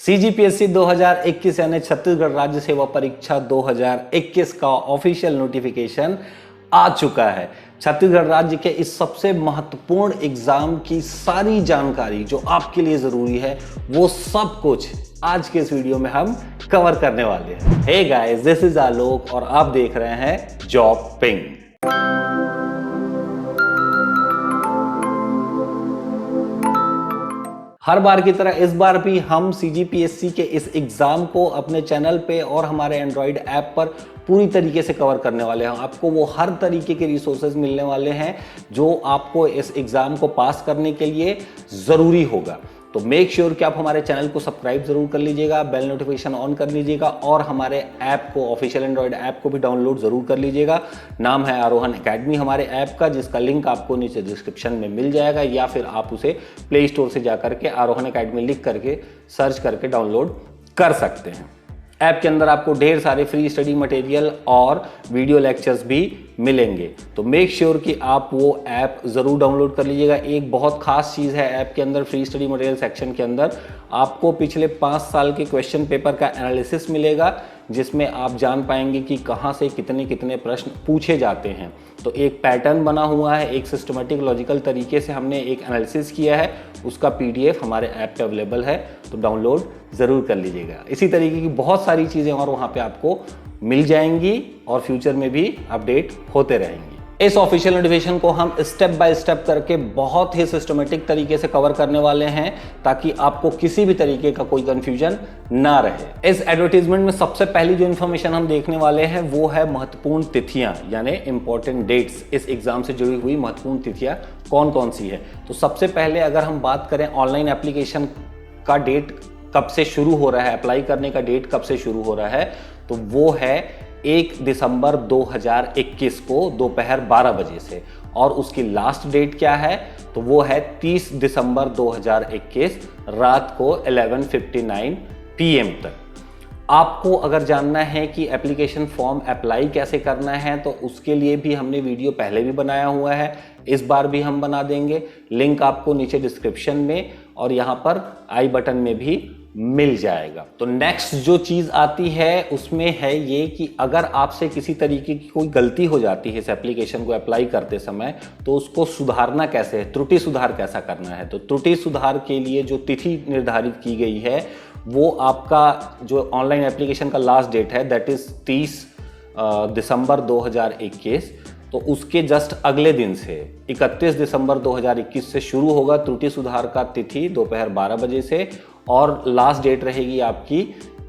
CGPSC 2021 यानी छत्तीसगढ़ राज्य सेवा परीक्षा 2021 का ऑफिशियल नोटिफिकेशन आ चुका है। छत्तीसगढ़ राज्य के इस सबसे महत्वपूर्ण एग्जाम की सारी जानकारी जो आपके लिए जरूरी है वो सब कुछ आज के इस वीडियो में हम कवर करने वाले हैं। हे गाइस, दिस इज आलोक और आप देख रहे हैं जॉब पिंग। हर बार की तरह इस बार भी हम CGPSC के इस एग्जाम को अपने चैनल पे और हमारे एंड्रॉइड ऐप पर पूरी तरीके से कवर करने वाले हैं। आपको वो हर तरीके के रिसोर्सेज मिलने वाले हैं जो आपको इस एग्जाम को पास करने के लिए ज़रूरी होगा। तो मेक श्योर कि आप हमारे चैनल को सब्सक्राइब जरूर कर लीजिएगा, बेल नोटिफिकेशन ऑन कर लीजिएगा और हमारे ऐप को, ऑफिशियल एंड्रॉइड ऐप को भी डाउनलोड जरूर कर लीजिएगा। नाम है आरोहन एकेडमी हमारे ऐप का, जिसका लिंक आपको नीचे डिस्क्रिप्शन में मिल जाएगा या फिर आप उसे प्ले स्टोर से जाकर के आरोहन एकेडमी लिख करके सर्च करके डाउनलोड कर सकते हैं। ऐप के अंदर आपको ढेर सारे फ्री स्टडी मटेरियल और वीडियो लेक्चर्स भी मिलेंगे, तो मेक श्योर कि आप वो ऐप ज़रूर डाउनलोड कर लीजिएगा। एक बहुत खास चीज़ है ऐप के अंदर, फ्री स्टडी मटेरियल सेक्शन के अंदर आपको पिछले 5 साल के क्वेश्चन पेपर का एनालिसिस मिलेगा, जिसमें आप जान पाएंगे कि कहाँ से कितने कितने प्रश्न पूछे जाते हैं। तो एक पैटर्न बना हुआ है, एक सिस्टमेटिक लॉजिकल तरीके से हमने एक एनालिसिस किया है, उसका PDF हमारे ऐप पे अवेलेबल है, तो डाउनलोड ज़रूर कर लीजिएगा। इसी तरीके की बहुत सारी चीज़ें और वहाँ पे आपको मिल जाएंगी और फ्यूचर में भी अपडेट होते रहेंगी। इस ऑफिशियल नोटिफिकेशन को हम स्टेप बाय स्टेप करके बहुत ही सिस्टमेटिक तरीके से कवर करने वाले हैं, ताकि आपको किसी भी तरीके का कोई कंफ्यूजन ना रहे। इस एडवर्टीजमेंट में सबसे पहली जो इन्फॉर्मेशन हम देखने वाले हैं वो है महत्वपूर्ण तिथियां, यानी इंपॉर्टेंट डेट्स। इस एग्जाम से जुड़ी हुई महत्वपूर्ण तिथियां कौन कौन सी है। तो सबसे पहले अगर हम बात करें ऑनलाइन एप्लीकेशन का डेट कब से शुरू हो रहा है, अप्लाई करने का डेट कब से शुरू हो रहा है, तो वो है 1 दिसंबर 2021 को दोपहर 12 बजे से। और उसकी लास्ट डेट क्या है, तो वो है 30 दिसंबर 2021 रात को 11:59 PM तक। आपको अगर जानना है कि एप्लीकेशन फॉर्म अप्लाई कैसे करना है, तो उसके लिए भी हमने वीडियो पहले भी बनाया हुआ है, इस बार भी हम बना देंगे। लिंक आपको नीचे डिस्क्रिप्शन में और यहाँ पर आई बटन में भी मिल जाएगा। तो नेक्स्ट जो चीज़ आती है उसमें है ये कि अगर आपसे किसी तरीके की कोई गलती हो जाती है इस एप्लीकेशन को अप्लाई करते समय, तो उसको सुधारना कैसे है, त्रुटि सुधार कैसा करना है। तो त्रुटि सुधार के लिए जो तिथि निर्धारित की गई है वो आपका जो ऑनलाइन एप्लीकेशन का लास्ट डेट है, दैट इज 30 दिसंबर 2021। तो उसके जस्ट अगले दिन से 31 दिसंबर 2021 से शुरू होगा त्रुटि सुधार का तिथि दोपहर 12 बजे से, और लास्ट डेट रहेगी आपकी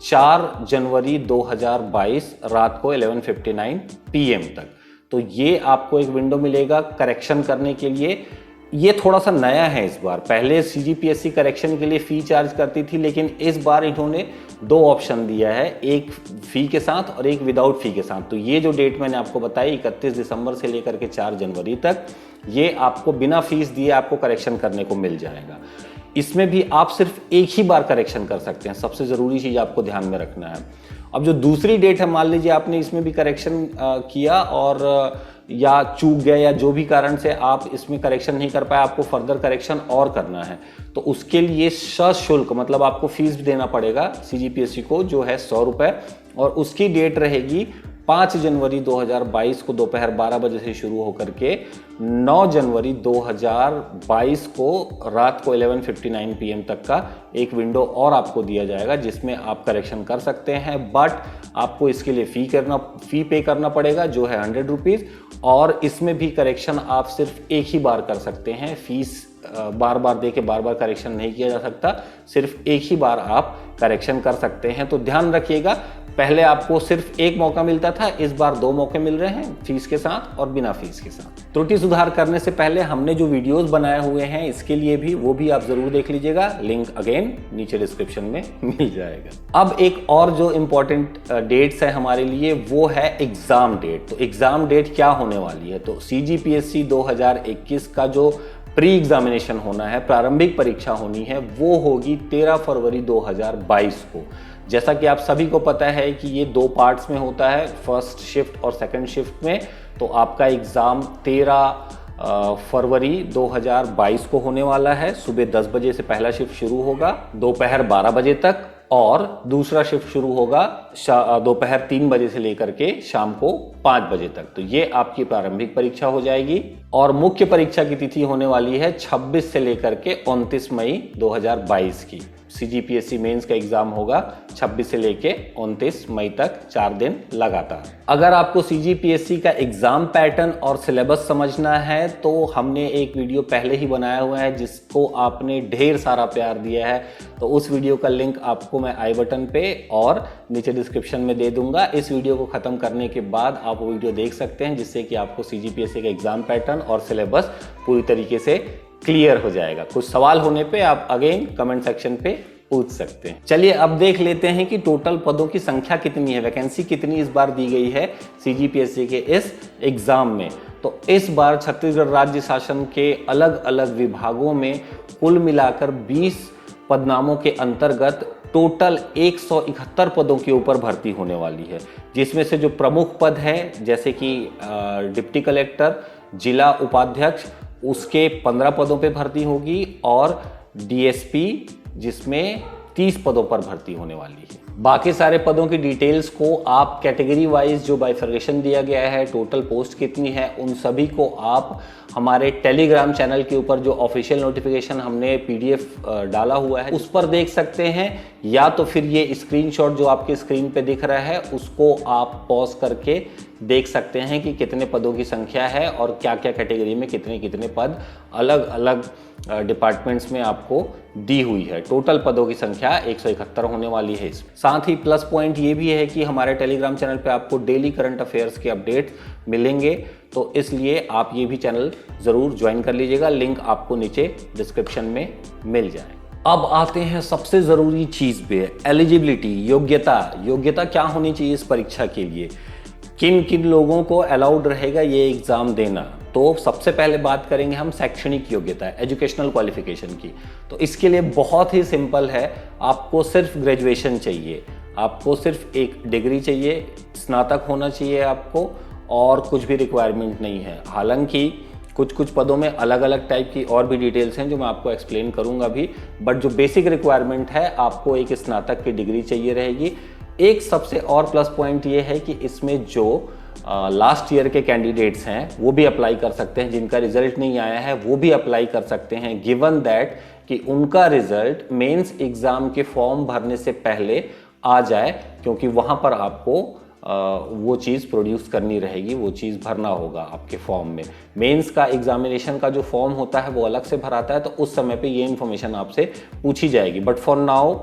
4 जनवरी 2022 रात को 11:59 PM तक। तो ये आपको एक विंडो मिलेगा करेक्शन करने के लिए। ये थोड़ा सा नया है इस बार। पहले CGPSC करेक्शन के लिए फ़ी चार्ज करती थी, लेकिन इस बार इन्होंने 2 ऑप्शन दिया है, एक फ़ी के साथ और एक विदाउट फ़ी के साथ। तो ये जो डेट मैंने आपको बताई 31 दिसंबर से लेकर के 4 जनवरी तक, ये आपको बिना फीस दिए आपको करेक्शन करने को मिल जाएगा। इसमें भी आप सिर्फ एक ही बार करेक्शन कर सकते हैं, सबसे ज़रूरी चीज़ आपको ध्यान में रखना है। अब जो दूसरी डेट है, मान लीजिए आपने इसमें भी करेक्शन किया और या चूक गया या जो भी कारण से आप इसमें करेक्शन नहीं कर पाए, आपको फर्दर करेक्शन और करना है, तो उसके लिए सशुल्क, मतलब आपको फीस देना पड़ेगा CGPSC को, जो है 100 रुपये, और उसकी डेट रहेगी 5 जनवरी 2022 को दोपहर 12 बजे से शुरू होकर के 9 जनवरी 2022 को रात को 11:59 PM तक का एक विंडो और आपको दिया जाएगा, जिसमें आप करेक्शन कर सकते हैं। बट आपको इसके लिए फ़ी पे करना पड़ेगा, जो है 100 रुपीज़, और इसमें भी करेक्शन आप सिर्फ एक ही बार कर सकते हैं। फीस बार बार दे के बार बार करेक्शन नहीं किया जा सकता, सिर्फ एक ही बार आप करेक्शन कर सकते हैं। तो ध्यान रखिएगा, पहले आपको सिर्फ एक मौका मिलता था, इस बार 2 मौके मिल रहे हैं, फीस के साथ और बिना फीस के साथ। त्रुटि सुधार करने से पहले हमने जो वीडियोस बनाए हुए हैं इसके लिए भी, वो भी आप जरूर देख लीजिएगा, लिंक अगेन नीचे डिस्क्रिप्शन में मिल जाएगा। अब एक और जो इम्पोर्टेंट डेट्स है हमारे लिए, वो है एग्जाम डेट। तो एग्जाम डेट क्या होने वाली है, तो CGPSC 2021 का जो प्री एग्जामिनेशन होना है, प्रारंभिक परीक्षा होनी है, वो होगी 13 फरवरी 2022 को। जैसा कि आप सभी को पता है कि ये 2 पार्ट्स में होता है, फर्स्ट शिफ्ट और सेकंड शिफ्ट में। तो आपका एग्ज़ाम 13 फरवरी 2022 को होने वाला है। सुबह 10 बजे से पहला शिफ्ट शुरू होगा, दोपहर 12 बजे तक, और दूसरा शिफ्ट शुरू होगा दोपहर 3 बजे से लेकर के शाम को 5 बजे तक। तो ये आपकी प्रारंभिक परीक्षा हो जाएगी और मुख्य परीक्षा की तिथि होने वाली है 26 से लेकर के 29 मई 2022 की। CGPSC मेंस का एग्जाम होगा 26 से लेके 29 मई तक, 4 दिन लगातार। अगर आपको CGPSC का एग्जाम पैटर्न और सिलेबस समझना है तो हमने एक वीडियो पहले ही बनाया हुआ है जिसको आपने ढेर सारा प्यार दिया है, तो उस वीडियो का लिंक आपको मैं आई बटन पे और नीचे डिस्क्रिप्शन में दे दूंगा। इस वीडियो को खत्म करने के बाद आप वो वीडियो देख सकते हैं जिससे कि आपको CGPSC का एग्जाम पैटर्न और सिलेबस पूरी तरीके से क्लियर हो जाएगा। कुछ सवाल होने पे आप अगेन कमेंट सेक्शन पे पूछ सकते हैं। चलिए अब देख लेते हैं कि टोटल पदों की संख्या कितनी है, वैकेंसी कितनी इस बार दी गई है CGPSC के इस एग्जाम में। तो इस बार छत्तीसगढ़ राज्य शासन के अलग अलग विभागों में कुल मिलाकर 20 पदनामों के अंतर्गत टोटल 171 पदों के ऊपर भर्ती होने वाली है, जिसमें से जो प्रमुख पद है जैसे कि डिप्टी कलेक्टर, जिला उपाध्यक्ष, उसके 15 पदों पे भर्ती होगी और DSP जिसमें 30 पदों पर भर्ती होने वाली है। बाकी सारे पदों की डिटेल्स को आप कैटेगरी वाइज जो बाइफर्केशन दिया गया है, टोटल पोस्ट कितनी है, उन सभी को आप हमारे टेलीग्राम चैनल के ऊपर जो ऑफिशियल नोटिफिकेशन हमने PDF डाला हुआ है उस पर देख सकते हैं, या तो फिर ये स्क्रीनशॉट जो आपके स्क्रीन पे दिख रहा है उसको आप पॉज करके देख सकते हैं कि कितने पदों की संख्या है और क्या क्या कैटेगरी में कितने कितने पद अलग अलग डिपार्टमेंट्स में आपको दी हुई है। टोटल पदों की संख्या 171 होने वाली है। साथ ही प्लस पॉइंट ये भी है कि हमारे टेलीग्राम चैनल पे आपको डेली करंट अफेयर्स के अपडेट मिलेंगे, तो इसलिए आप ये भी चैनल ज़रूर ज्वाइन कर लीजिएगा, लिंक आपको नीचे डिस्क्रिप्शन में मिल जाए। अब आते हैं सबसे ज़रूरी चीज़ पे, एलिजिबिलिटी, योग्यता क्या होनी चाहिए इस परीक्षा के लिए, किन किन लोगों को अलाउड रहेगा ये एग्ज़ाम देना। तो सबसे पहले बात करेंगे हम शैक्षणिक योग्यता, एजुकेशनल क्वालिफिकेशन की। तो इसके लिए बहुत ही सिंपल है, आपको सिर्फ ग्रेजुएशन चाहिए, आपको सिर्फ एक डिग्री चाहिए, स्नातक होना चाहिए आपको, और कुछ भी रिक्वायरमेंट नहीं है। हालांकि कुछ पदों में अलग अलग टाइप की और भी डिटेल्स हैं जो मैं आपको एक्सप्लेन करूंगा भी, बट जो बेसिक रिक्वायरमेंट है आपको एक स्नातक की डिग्री चाहिए रहेगी। एक सबसे और प्लस पॉइंट ये है कि इसमें जो लास्ट ईयर के कैंडिडेट्स हैं वो भी अप्लाई कर सकते हैं, जिनका रिजल्ट नहीं आया है वो भी अप्लाई कर सकते हैं, गिवन दैट कि उनका रिजल्ट मेंस एग्जाम के फॉर्म भरने से पहले आ जाए, क्योंकि वहाँ पर आपको वो चीज़ प्रोड्यूस करनी रहेगी, वो चीज़ भरना होगा आपके फॉर्म में। मेंस का एग्जामिनेशन का जो फॉर्म होता है वो अलग से भराता है, तो उस समय पे ये इन्फॉर्मेशन आपसे पूछी जाएगी। But for now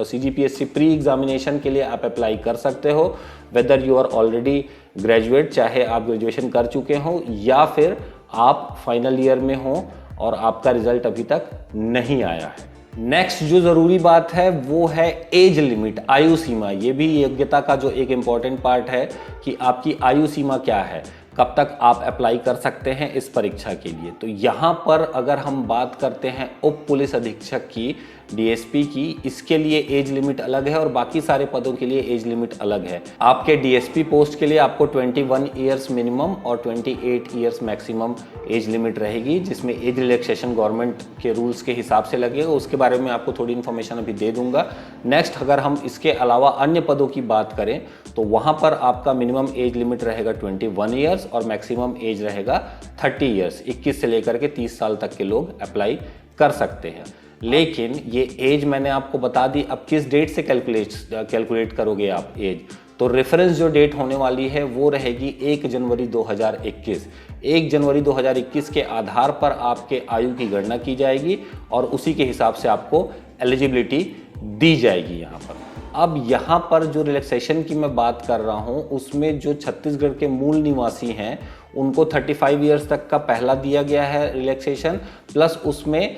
CGPSC pre examination के लिए आप अप्लाई कर सकते हो, whether you are already graduate, चाहे आप ग्रेजुएशन कर चुके हो या फिर आप फाइनल ईयर में हो और आपका रिजल्ट अभी तक नहीं आया है। नेक्स्ट जो ज़रूरी बात है वो है एज लिमिट, आयु सीमा। ये भी योग्यता का जो एक इम्पॉर्टेंट पार्ट है कि आपकी आयु सीमा क्या है, कब तक आप अप्लाई कर सकते हैं इस परीक्षा के लिए। तो यहाँ पर अगर हम बात करते हैं उप पुलिस अधीक्षक की, DSP की, इसके लिए एज लिमिट अलग है और बाकी सारे पदों के लिए एज लिमिट अलग है। आपके DSP पोस्ट के लिए आपको 21 ईयर्स मिनिमम और 28 ईयर्स मैक्सिमम एज लिमिट रहेगी, जिसमें एज रिलैक्सेशन गवर्नमेंट के रूल्स के हिसाब से लगेगा। उसके बारे में आपको थोड़ी इन्फॉर्मेशन अभी दे दूंगा। नेक्स्ट अगर हम इसके अलावा अन्य पदों की बात करें तो वहाँ पर आपका मिनिमम एज लिमिट रहेगा 21 ईयर्स और मैक्सिमम एज रहेगा 30 ईयर्स। 21 से लेकर के 30 साल तक के लोग अप्लाई कर सकते हैं। लेकिन ये एज मैंने आपको बता दी, अब किस डेट से कैलकुलेट करोगे आप एज, तो रेफरेंस जो डेट होने वाली है वो रहेगी 1 जनवरी 2021। 1 जनवरी 2021 के आधार पर आपके आयु की गणना की जाएगी और उसी के हिसाब से आपको एलिजिबिलिटी दी जाएगी यहाँ पर। अब यहाँ पर जो रिलैक्सेशन की मैं बात कर रहा हूँ उसमें जो छत्तीसगढ़ के मूल निवासी हैं उनको 35 ईयर्स तक का पहला दिया गया है रिलैक्सेशन, प्लस उसमें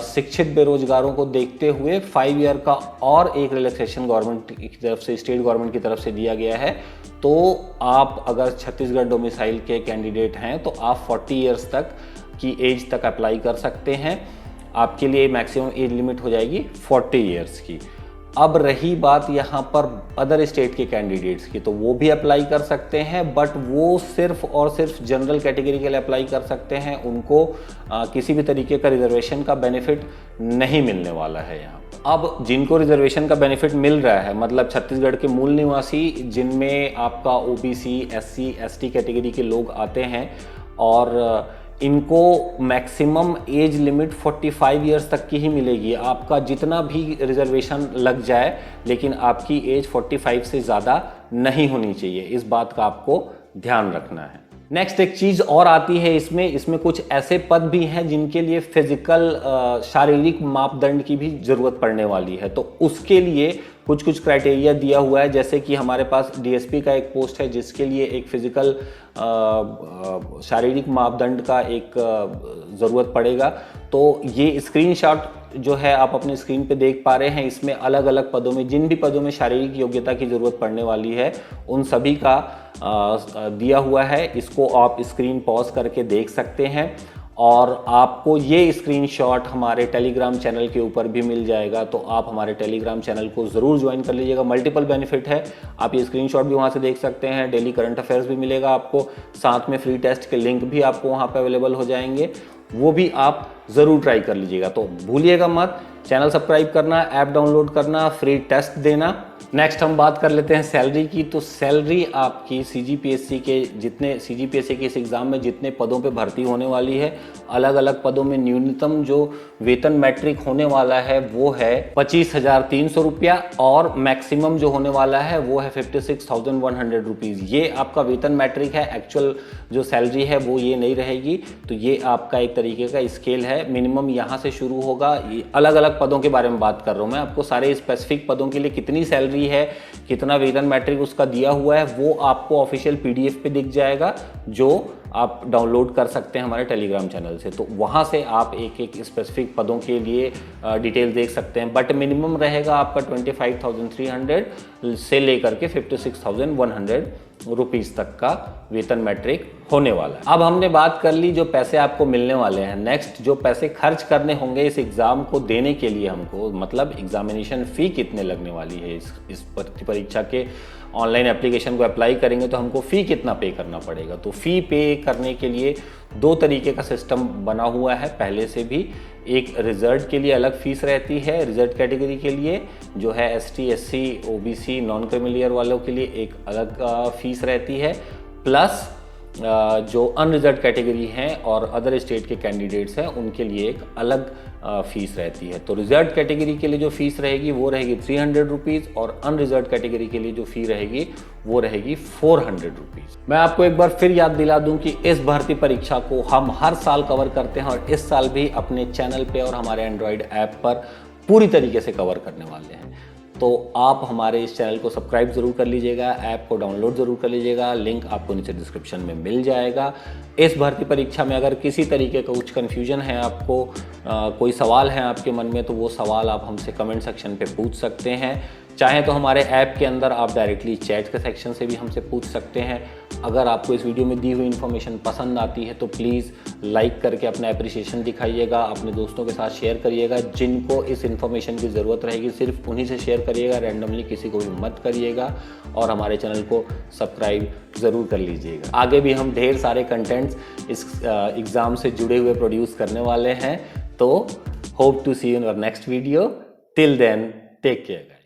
शिक्षित बेरोजगारों को देखते हुए 5 ईयर का और एक रिलैक्सेशन गवर्नमेंट की तरफ से, स्टेट गवर्नमेंट की तरफ से दिया गया है। तो आप अगर छत्तीसगढ़ डोमिसाइल के कैंडिडेट हैं तो आप 40 ईयर्स तक की एज तक अप्लाई कर सकते हैं। आपके लिए मैक्सिमम एज लिमिट हो जाएगी 40 ईयर्स की। अब रही बात यहाँ पर अदर स्टेट के कैंडिडेट्स की, तो वो भी अप्लाई कर सकते हैं, बट वो सिर्फ और सिर्फ जनरल कैटेगरी के लिए अप्लाई कर सकते हैं। उनको किसी भी तरीके का रिजर्वेशन का बेनिफिट नहीं मिलने वाला है यहाँ पर। अब जिनको रिजर्वेशन का बेनिफिट मिल रहा है, मतलब छत्तीसगढ़ के मूल निवासी जिनमें आपका ओबीसी, एससी, एसटी कैटेगरी के लोग आते हैं, और इनको मैक्सिमम एज लिमिट 45 इयर्स तक की ही मिलेगी। आपका जितना भी रिजर्वेशन लग जाए, लेकिन आपकी एज 45 से ज़्यादा नहीं होनी चाहिए। इस बात का आपको ध्यान रखना है। नेक्स्ट एक चीज़ और आती है इसमें कुछ ऐसे पद भी हैं जिनके लिए फिजिकल शारीरिक मापदंड की भी ज़रूरत पड़ने वाली है। तो उसके लिए कुछ क्राइटेरिया दिया हुआ है, जैसे कि हमारे पास डीएसपी का एक पोस्ट है जिसके लिए एक फिजिकल शारीरिक मापदंड का एक ज़रूरत पड़ेगा। तो ये स्क्रीनशॉट जो है आप अपने स्क्रीन पे देख पा रहे हैं, इसमें अलग अलग पदों में, जिन भी पदों में शारीरिक योग्यता की ज़रूरत पड़ने वाली है, उन सभी का दिया हुआ है। इसको आप स्क्रीन पॉज करके देख सकते हैं, और आपको ये स्क्रीनशॉट हमारे टेलीग्राम चैनल के ऊपर भी मिल जाएगा। तो आप हमारे टेलीग्राम चैनल को ज़रूर ज्वाइन कर लीजिएगा। मल्टीपल बेनिफिट है, आप ये स्क्रीनशॉट भी वहाँ से देख सकते हैं, डेली करंट अफेयर्स भी मिलेगा आपको, साथ में फ्री टेस्ट के लिंक भी आपको वहाँ पे अवेलेबल हो जाएंगे, वो भी आप ज़रूर ट्राई कर लीजिएगा। तो भूलिएगा मत चैनल सब्सक्राइब करना, ऐप डाउनलोड करना, फ्री टेस्ट देना। नेक्स्ट हम बात कर लेते हैं सैलरी की। तो सैलरी आपकी सीजीपीएससी के इस एग्ज़ाम में जितने पदों पे भर्ती होने वाली है, अलग अलग पदों में न्यूनतम जो वेतन मैट्रिक होने वाला है वो है 25,300 रुपया, और मैक्सिमम जो होने वाला है वो है 56,100 रुपीज़। ये आपका वेतन मैट्रिक है, एक्चुअल जो सैलरी है वो ये नहीं रहेगी। तो ये आपका एक तरीके का स्केल है, मिनिमम यहाँ से शुरू होगा। ये अलग अलग पदों के बारे में बात कर रहा हूँ मैं, आपको सारे स्पेसिफिक पदों के लिए कितनी सैलरी है, कितना वेतन मैट्रिक उसका दिया हुआ है, वो आपको ऑफिशियल पीडीएफ पे दिख जाएगा, जो आप डाउनलोड कर सकते हैं हमारे टेलीग्राम चैनल से। तो वहाँ से आप एक एक स्पेसिफिक पदों के लिए डिटेल देख सकते हैं। बट मिनिमम रहेगा आपका 25,300 से लेकर के 56,100 रुपीज़ तक का वेतन मैट्रिक होने वाला है। अब हमने बात कर ली जो पैसे आपको मिलने वाले हैं। नेक्स्ट जो पैसे खर्च करने होंगे इस एग्ज़ाम को देने के लिए हमको, मतलब एग्जामिनेशन फ़ी कितने लगने वाली है इस परीक्षा के ऑनलाइन एप्लीकेशन को अप्लाई करेंगे तो हमको फ़ी कितना पे करना पड़ेगा। तो फ़ी पे करने के लिए दो तरीके का सिस्टम बना हुआ है पहले से भी। एक रिजर्व के लिए अलग फ़ीस रहती है, रिजर्व कैटेगरी के लिए जो है ST, SC, OBC, non creamy layer वालों के लिए एक अलग फ़ीस रहती है, प्लस जो अनरिजर्व कैटेगरी हैं और अदर स्टेट के कैंडिडेट्स हैं उनके लिए एक अलग फ़ीस रहती है। तो रिजर्व कैटेगरी के लिए जो फ़ीस रहेगी वो रहेगी 300 रुपीज़, और अनरिजर्व कैटेगरी के लिए जो फ़ी रहेगी वो रहेगी 400 रुपीज़। मैं आपको एक बार फिर याद दिला दूं कि इस भर्ती परीक्षा को हम हर साल कवर करते हैं, और इस साल भी अपने चैनल पे और हमारे एंड्रॉयड ऐप पर पूरी तरीके से कवर करने वाले हैं। तो आप हमारे इस चैनल को सब्सक्राइब ज़रूर कर लीजिएगा, ऐप को डाउनलोड ज़रूर कर लीजिएगा, लिंक आपको नीचे डिस्क्रिप्शन में मिल जाएगा। इस भर्ती परीक्षा में अगर किसी तरीके का कुछ कन्फ्यूजन है आपको, कोई सवाल है आपके मन में, तो वो सवाल आप हमसे कमेंट सेक्शन पे पूछ सकते हैं। चाहे तो हमारे ऐप के अंदर आप डायरेक्टली चैट के सेक्शन से भी हमसे पूछ सकते हैं। अगर आपको इस वीडियो में दी हुई इन्फॉर्मेशन पसंद आती है तो प्लीज़ लाइक करके अपना एप्रिसिएशन दिखाइएगा, अपने दोस्तों के साथ शेयर करिएगा। जिनको इस इन्फॉर्मेशन की ज़रूरत रहेगी सिर्फ उन्हीं से शेयर करिएगा, रैंडमली किसी को भी मत करिएगा, और हमारे चैनल को सब्सक्राइब ज़रूर कर लीजिएगा। आगे भी हम ढेर सारे कंटेंट्स इस एग्ज़ाम से जुड़े हुए प्रोड्यूस करने वाले हैं। तो hope to see you in our next video. Till then take care.